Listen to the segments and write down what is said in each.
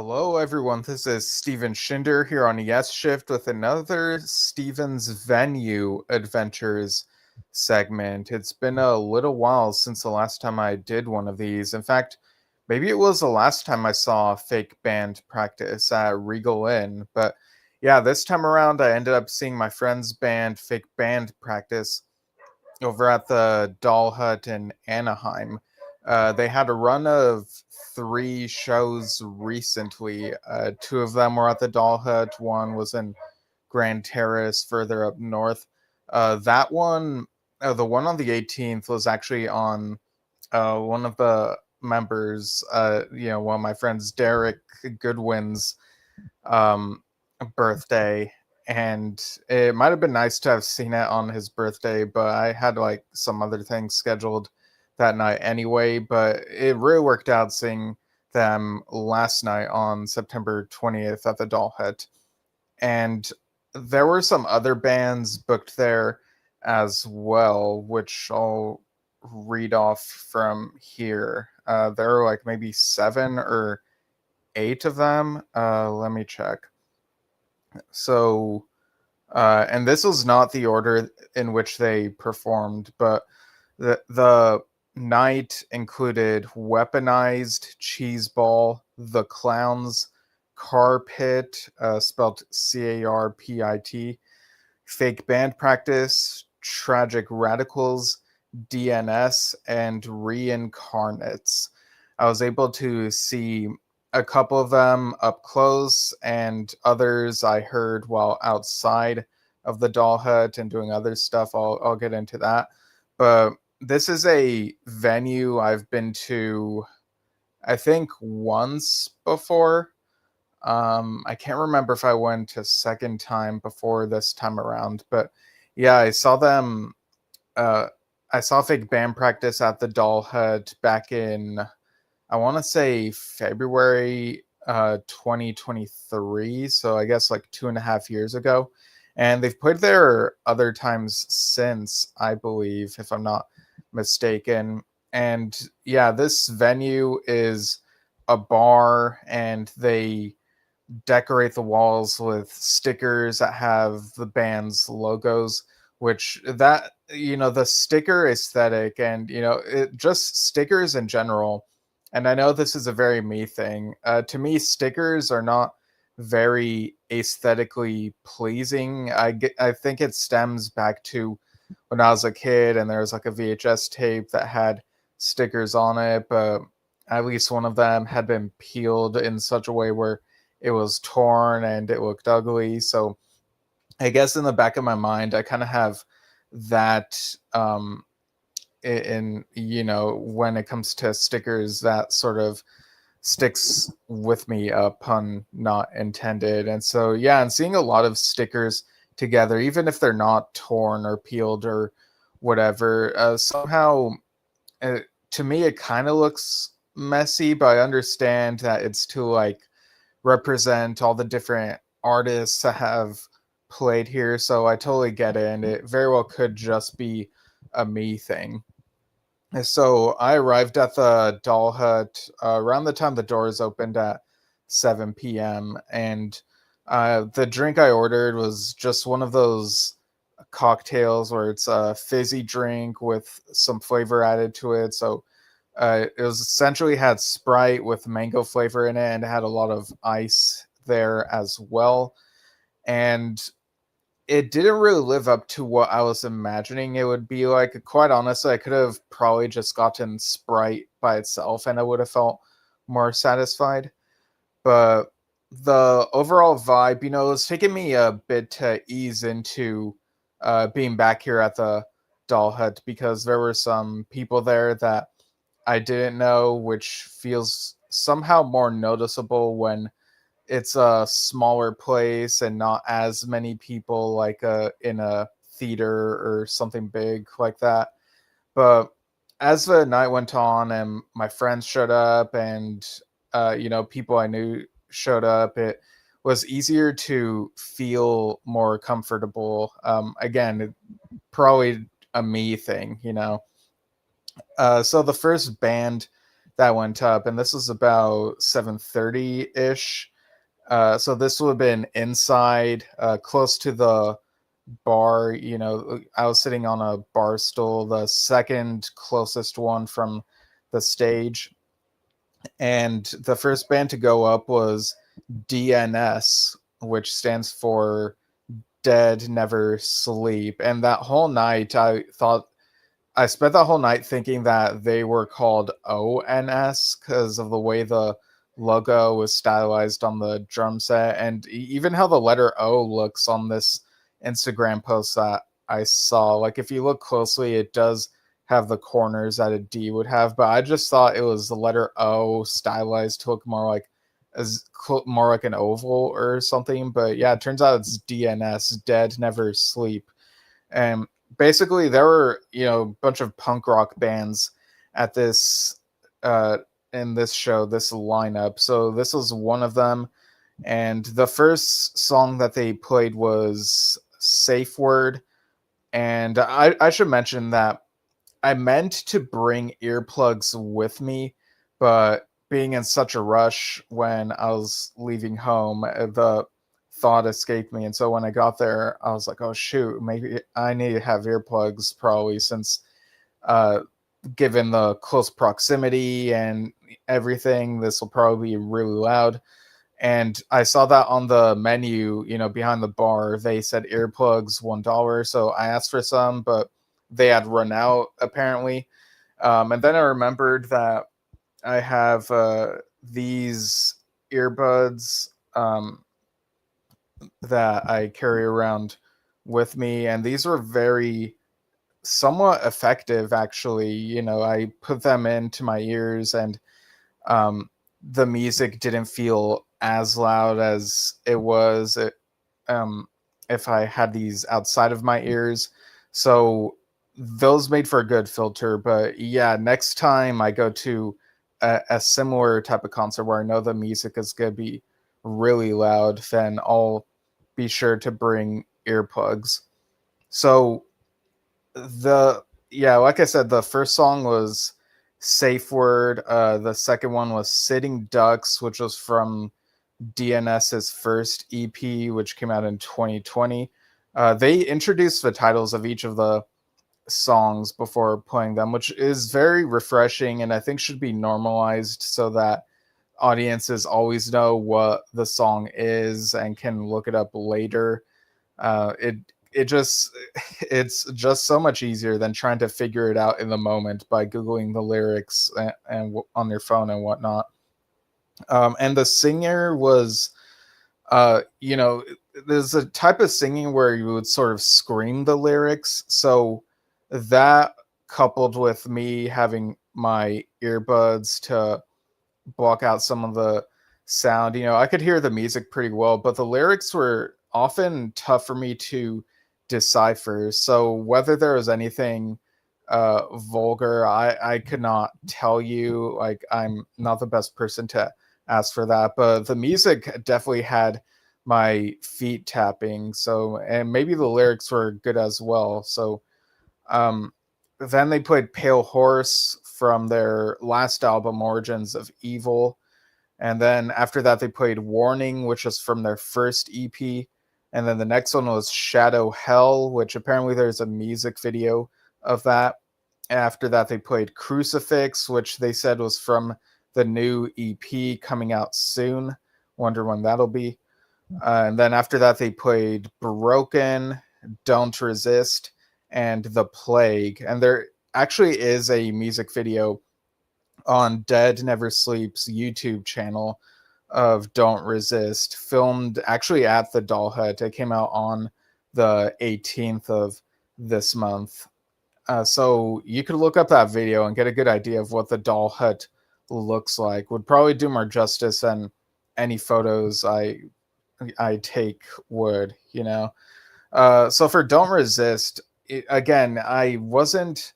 Hello, everyone. This is Steven Schinder here on Yesshift with another Steven's Venue Adventures segment. It's been a little while since the last time I did one of these. In fact, maybe it was the last time I saw fake band practice at Regal Inn. But yeah, this time around, I ended up seeing my friend's band, fake band practice, over at the Doll Hut in Anaheim. They had a run of three shows recently. Two of them were at the Doll Hut. One was in Grand Terrace, further up north. That one, the one on the 18th, was actually on one of the members, one of my friends, Derek Goodwin's um, birthday, and it might have been nice to have seen it on his birthday, but I had like some other things scheduled that night anyway. But it really worked out seeing them last night on September 20th at the Doll Hut. And there were some other bands booked there as well, which I'll read off from here. There are like maybe 7 or 8 of them. Let me check. So, and this was not the order in which they performed, but the night included Weaponized, Cheeseball, The Clowns, Carpit, spelled Carpit, Fake Band Practice, Tragic Radicals, DNS, and Reincarnates. I was able to see a couple of them up close, and others I heard while outside of the Doll Hut and doing other stuff. I'll get into that. But this is a venue I've been to, I think, once before. I can't remember if I went a second time before this time around, but yeah, I saw them. I saw fake band practice at the Doll Hut back in, I want to say, February 2023. So I guess like 2.5 years ago. And they've played there other times since, I believe, if I'm not mistaken. And yeah, this venue is a bar, and they decorate the walls with stickers that have the band's logos, which that, the sticker aesthetic, and it just stickers in general. And I know this is a very me thing. To me, stickers are not very aesthetically pleasing. I think it stems back to when I was a kid and there was like a VHS tape that had stickers on it, but at least one of them had been peeled in such a way where it was torn and it looked ugly. So I guess in the back of my mind, I kind of have that when it comes to stickers, that sort of sticks with me, pun not intended. And so, yeah, and seeing a lot of stickers together, even if they're not torn or peeled or whatever, somehow, to me, it kind of looks messy, but I understand that it's to like represent all the different artists that have played here. So I totally get it, and it very well could just be a me thing. So I arrived at the Doll Hut around the time the doors opened at 7 p.m. And the drink I ordered was just one of those cocktails where it's a fizzy drink with some flavor added to it. So it was essentially had Sprite with mango flavor in it, and it had a lot of ice there as well. And it didn't really live up to what I was imagining it would be like. Quite honestly, I could have probably just gotten Sprite by itself and I would have felt more satisfied. But the overall vibe, it was taking me a bit to ease into being back here at the Doll Hut, because there were some people there that I didn't know, which feels somehow more noticeable when it's a smaller place and not as many people like in a theater or something big like that. But as the night went on and my friends showed up, and people I knew showed up, it was easier to feel more comfortable. Again, probably a me thing. So the first band that went up, and this was about 7:30 ish. So this would have been inside, close to the bar. I was sitting on a bar stool, the second closest one from the stage. And the first band to go up was DNS, which stands for Dead Never Sleep. And that whole night, I spent the whole night thinking that they were called ONS because of the way the logo was stylized on the drum set, and even how the letter O looks on this Instagram post that I saw. Like, if you look closely, it does have the corners that a D would have, but I just thought it was the letter O stylized to look more like an oval or something. But yeah, it turns out it's DNS, Dead Never Sleep. And basically there were a bunch of punk rock bands at this in this show, this lineup. So this was one of them, and the first song that they played was Safe Word. And I should mention that I meant to bring earplugs with me, but being in such a rush when I was leaving home, the thought escaped me. And so when I got there, I was like, oh, shoot, maybe I need to have earplugs probably, since given the close proximity and everything, this will probably be really loud. And I saw that on the menu, behind the bar, they said earplugs $1. So I asked for some, but they had run out apparently. And then I remembered that I have these earbuds that I carry around with me, and these were very somewhat effective actually. I put them into my ears, and the music didn't feel as loud as it was if I had these outside of my ears. So those made for a good filter. But yeah, next time I go to a similar type of concert where I know the music is going to be really loud, then I'll be sure to bring earplugs. So like I said, the first song was Safe Word. The second one was Sitting Ducks, which was from DNS's first EP, which came out in 2020. They introduced the titles of each of the songs before playing them, which is very refreshing, and I think should be normalized so that audiences always know what the song is and can look it up later. It's just so much easier than trying to figure it out in the moment by googling the lyrics and on your phone and whatnot. And the singer was there's a type of singing where you would sort of scream the lyrics. So that, coupled with me having my earbuds to block out some of the sound, I could hear the music pretty well, but the lyrics were often tough for me to decipher. So whether there was anything vulgar, I could not tell you. Like, I'm not the best person to ask for that, but the music definitely had my feet tapping. So, and maybe the lyrics were good as well. So then they played Pale Horse from their last album, Origins of Evil. And then after that, they played Warning, which was from their first EP. And then the next one was Shadow Hell, which apparently there's a music video of that. After that, they played Crucifix, which they said was from the new EP coming out soon. Wonder when that'll be. And then after that, they played Broken, Don't Resist, and The Plague. And there actually is a music video on Dead Never Sleep's YouTube channel of Don't Resist, filmed actually at the Doll Hut. It came out on the 18th of this month. So you could look up that video and get a good idea of what the Doll Hut looks like. Would probably do more justice than any photos I take would, So for Don't Resist, again, I wasn't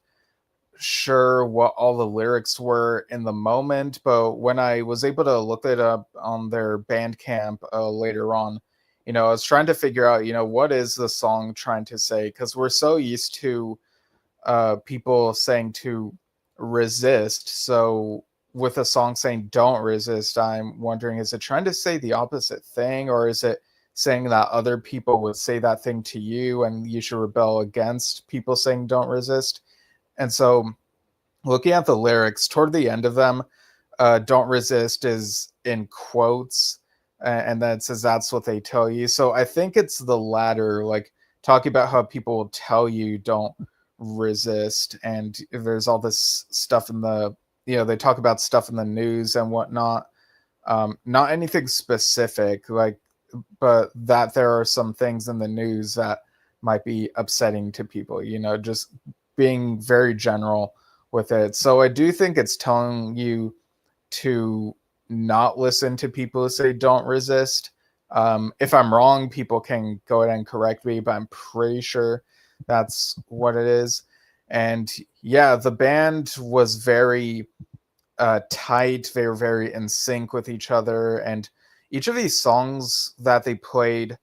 sure what all the lyrics were in the moment, but when I was able to look it up on their Bandcamp later on, I was trying to figure out, what is the song trying to say? Because we're so used to people saying to resist. So with a song saying "Don't resist," I'm wondering, is it trying to say the opposite thing, or is it saying that other people would say that thing to you and you should rebel against people saying "Don't resist"? And so, looking at the lyrics toward the end of them, "Don't resist" is in quotes, and then it says that's what they tell you. So I think it's the latter, like talking about how people will tell you don't resist, and there's all this stuff in the, they talk about stuff in the news and whatnot. Not anything specific, like, but that there are some things in the news that might be upsetting to people, just being very general with it. So I do think it's telling you to not listen to people who say don't resist. If I'm wrong, people can go ahead and correct me, but I'm pretty sure that's what it is. And yeah, the band was very tight. They were very in sync with each other. And each of these songs that they played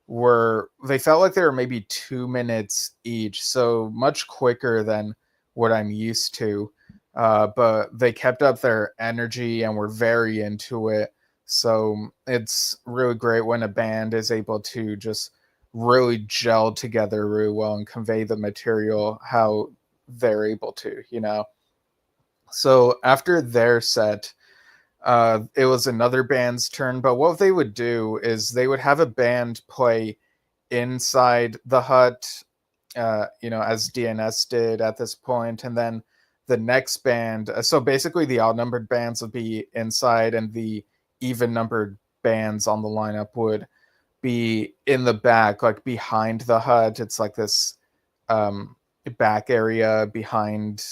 they felt like they were maybe 2 minutes each, so much quicker than what I'm used to. But they kept up their energy and were very into it. So it's really great when a band is able to just really gel together really well and convey the material how they're able to. So after their set, it was another band's turn, but what they would do is they would have a band play inside the hut, as DNS did at this point, and then the next band. So basically, the odd-numbered bands would be inside, and the even-numbered bands on the lineup would be in the back, like behind the hut. It's like this back area behind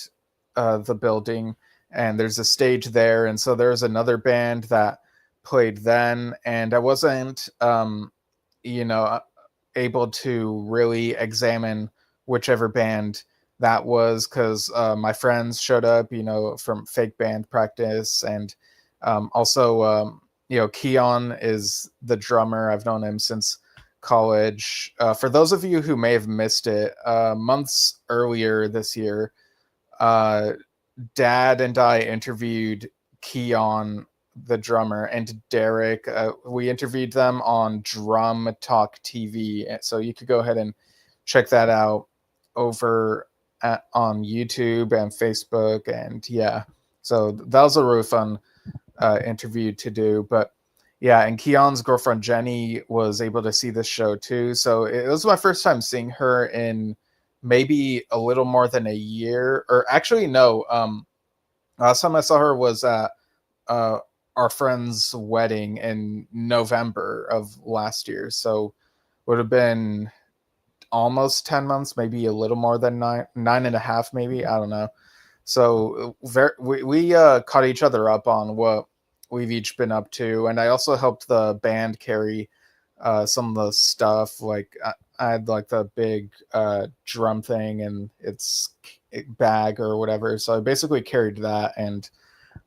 the building, and there's a stage there. And so there's another band that played then, and I wasn't, you know, able to really examine whichever band that was because my friends showed up, from fake band practice, and also, Keon is the drummer. I've known him since college. For those of you who may have missed it, months earlier this year, Dad and I interviewed Keon, the drummer, and Derek. We interviewed them on Drum Talk TV, so you could go ahead and check that out over on YouTube and Facebook. And yeah, so that was a really fun interview to do. But yeah, and Keon's girlfriend Jenny was able to see this show too. So it was my first time seeing her in maybe a little more than a year, or actually no. Last time I saw her was at our friend's wedding in November of last year. So would have been almost 10 months, maybe a little more than nine and a half, maybe. I don't know. So we caught each other up on what we've each been up to. And I also helped the band carry some of the stuff. Like I had like the big drum thing and its bag or whatever. So I basically carried that and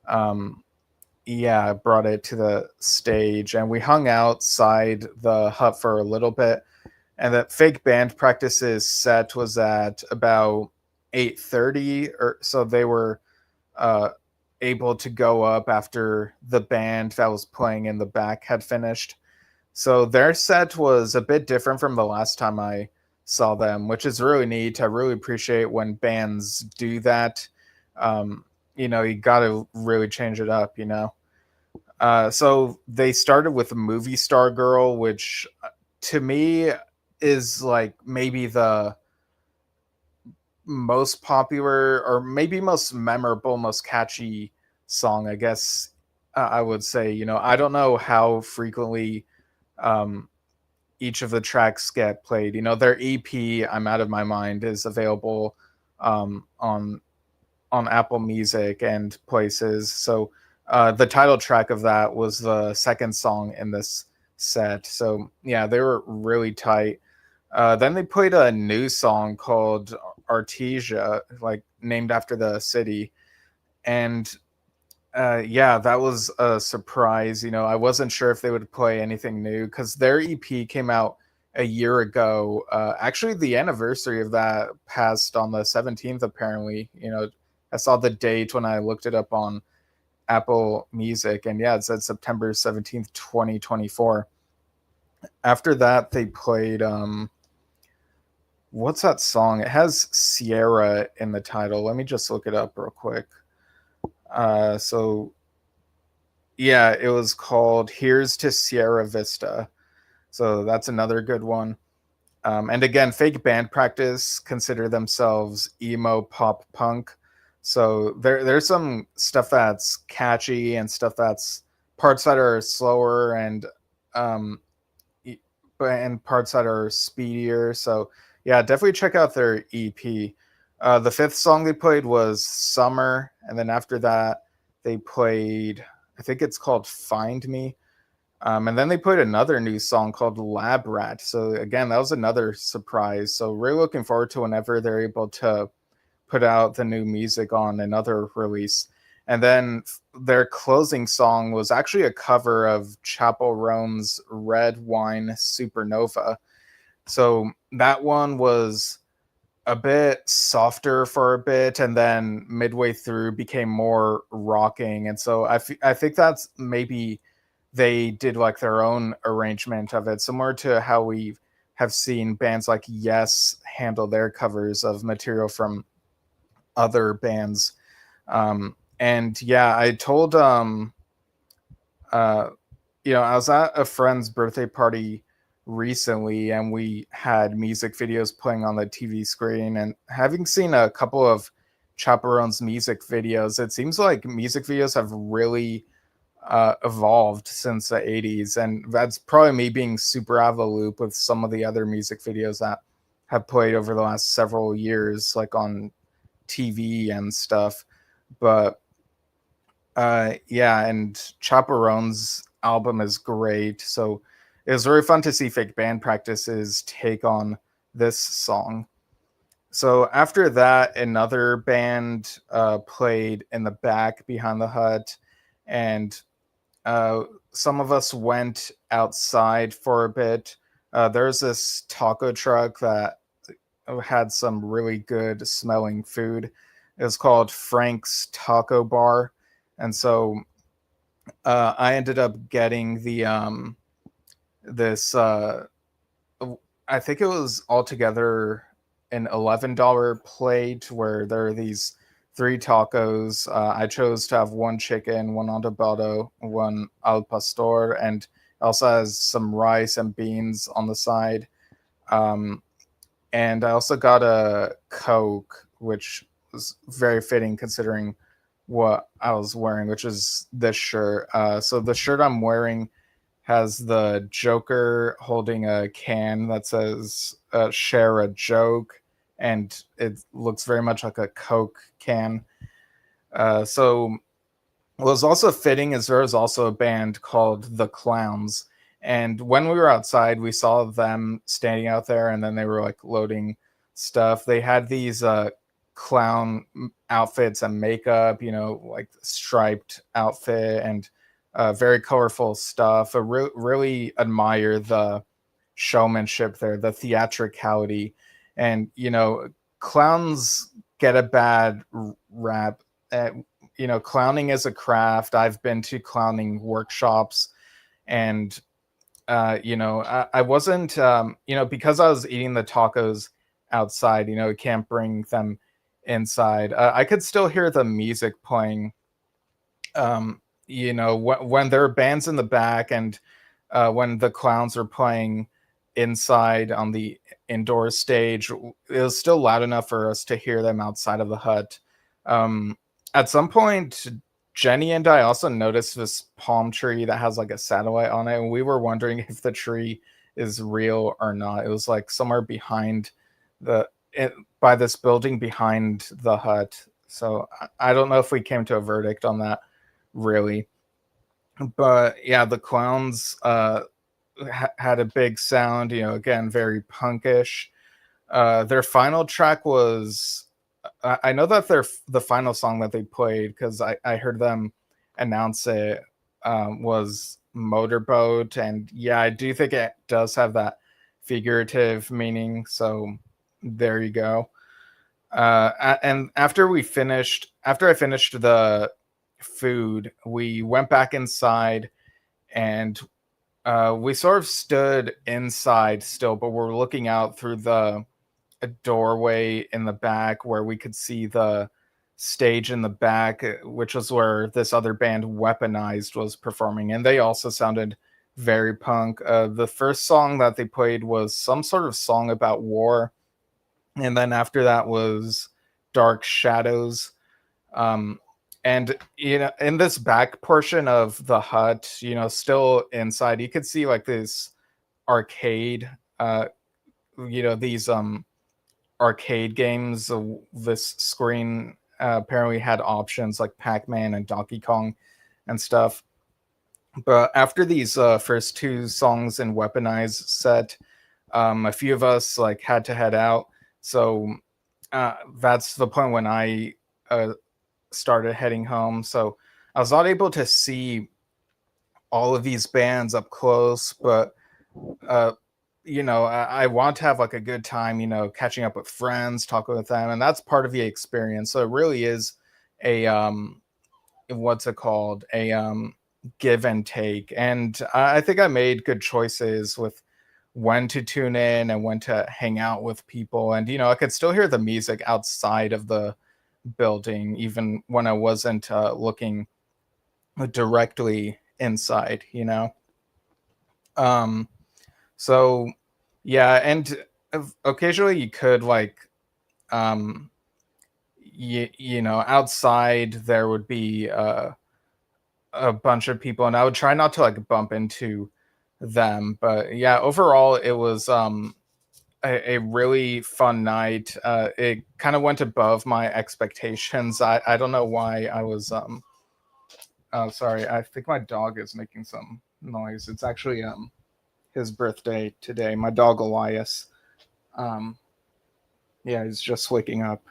I brought it to the stage, and we hung outside the hut for a little bit. And that fake band practices set was at about 8:30, or so. They were able to go up after the band that was playing in the back had finished. So their set was a bit different from the last time I saw them, which is really neat. I really appreciate when bands do that. You got to really change it up. So they started with Movie Star Girl, which to me is like maybe the most popular or maybe most memorable, most catchy song, I guess I would say. I don't know how frequently each of the tracks get played. Their EP, I'm Out of My Mind, is available on Apple Music and places. So the title track of that was the second song in this set. So yeah, they were really tight. Then they played a new song called Artesia, like named after the city. And that was a surprise. I wasn't sure if they would play anything new because their EP came out a year ago. Actually, the anniversary of that passed on the 17th, apparently. I saw the date when I looked it up on Apple Music, and yeah, it said September 17th, 2024. After that, they played what's that song? It has Sierra in the title. Let me just look it up real quick. So yeah, it was called Here's to Sierra Vista. So that's another good one. And again, Fake Band Practice consider themselves emo pop punk. So there's some stuff that's catchy and stuff that's parts that are slower um, and parts that are speedier. So yeah, definitely check out their EP. The fifth song they played was Summer, and then after that they played, I think it's called Find Me. And then they put another new song called Lab Rat. So again, that was another surprise. So really looking forward to whenever they're able to put out the new music on another release. And then their closing song was actually a cover of Chapel Roan's Red Wine Supernova. So that one was a bit softer for a bit, and then midway through became more rocking. And so I think that's maybe they did like their own arrangement of it, similar to how we have seen bands like Yes handle their covers of material from other bands. And yeah, I told uh, I was at a friend's birthday party recently, and we had music videos playing on the TV screen. And having seen a couple of Chaperone's music videos, it seems like music videos have really evolved since the 80s. And that's probably me being super out of the loop with some of the other music videos that have played over the last several years, like on TV and stuff. But yeah, and Chaperone's album is great. So it was very fun to see Fake Band Practice's take on this song. So after that, another band played in the back behind the hut, and some of us went outside for a bit. There's this taco truck that had some really good smelling food. It was called Frank's Taco Bar. And so I ended up getting the this I think it was altogether an $11 plate where there are these three tacos. I chose to have one chicken, one adobado, one al pastor, and also has some rice and beans on the side. And I also got a Coke, which was very fitting considering what I was wearing, which is this shirt. So the shirt I'm wearing has the Joker holding a can that says share a joke, and it looks very much like a Coke can. So what was also fitting is there was also a band called The Clowns. And when we were outside, we saw them standing out there, and then they were like loading stuff. They had these clown outfits and makeup, like striped outfit and very colorful stuff. I really admire the showmanship there, the theatricality. And, clowns get a bad rap. Clowning is a craft. I've been to clowning workshops, and I wasn't, because I was eating the tacos outside, can't bring them inside. I could still hear the music playing, when there are bands in the back, and when the clowns are playing inside on the indoor stage, it was still loud enough for us to hear them outside of the hut. At some point, Jenny and I also noticed this palm tree that has like a satellite on it, and we were wondering if the tree is real or not. It was like somewhere behind by this building behind the hut. So I don't know if we came to a verdict on that, really. But yeah, the clowns had a big sound, again, very punkish. Their final track was, I know that the final song that they played, because I heard them announce it, was Motorboat. And yeah, I do think it does have that figurative meaning. So there you go. And after I finished the food, we went back inside, and we sort of stood inside still, but we're looking out through the a doorway in the back where we could see the stage in the back, which was where this other band Weaponized was performing, and they also sounded very punk. The first song that they played was some sort of song about war, and then after that was Dark Shadows. Um, and in this back portion of the hut, still inside, you could see like this arcade. These arcade games. This screen apparently had options like Pac-Man and Donkey Kong and stuff. But after these first two songs in Weaponized set, a few of us like had to head out. So that's the point when I started heading home. So I was not able to see all of these bands up close, but I want to have like a good time, catching up with friends, talking with them, and that's part of the experience. So it really is a what's it called? A give and take. And I think I made good choices with when to tune in and when to hang out with people. And I could still hear the music outside of the building, even when I wasn't looking directly inside. So yeah, and occasionally you could like outside there would be a bunch of people, and I would try not to like bump into them. But yeah, overall it was a really fun night. It kind of went above my expectations. I don't know why I was oh, sorry, I think my dog is making some noise. It's actually his birthday today. My dog Elias. Um, yeah, he's just waking up.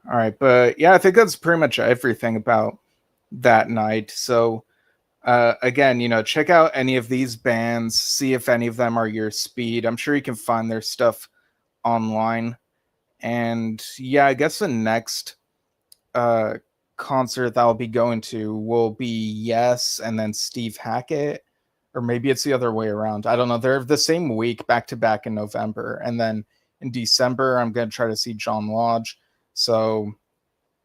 All right, but yeah, I think that's pretty much everything about that night. So again, check out any of these bands, see if any of them are your speed. I'm sure you can find their stuff online. And yeah, I guess the next uh, concert that I'll be going to will be Yes and then Steve Hackett, or maybe it's the other way around. I don't know. They're the same week back to back in November, and then in December I'm going to try to see John Lodge. So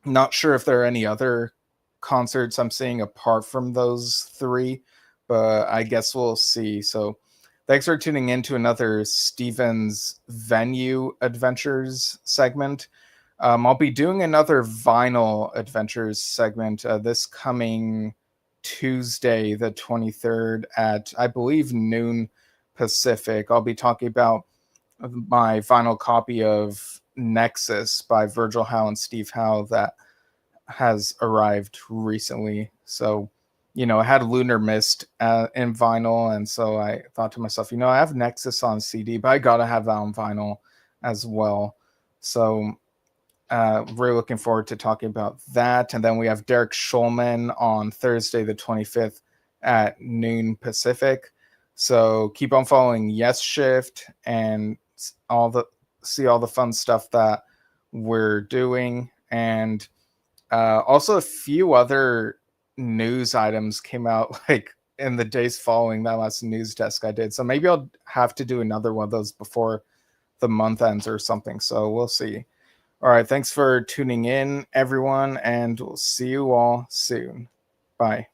not sure if there are any other concerts I'm seeing apart from those three, but I guess we'll see. So thanks for tuning in to another Steven's Venue Adventures segment. I'll be doing another Vinyl Adventures segment this coming Tuesday, the 23rd at, I believe, noon Pacific. I'll be talking about my vinyl copy of Nexus by Virgil Howe and Steve Howe that has arrived recently. So, I had Lunar Mist in vinyl, and so I thought to myself, I have Nexus on CD, but I gotta have that on vinyl as well. So, really looking forward to talking about that. And then we have Derek Schulman on Thursday, the 25th at noon Pacific. So keep on following Yesshift and see all the fun stuff that we're doing. And also a few other news items came out like in the days following that last news desk I did. So maybe I'll have to do another one of those before the month ends or something. So we'll see. All right. Thanks for tuning in, everyone, and we'll see you all soon. Bye.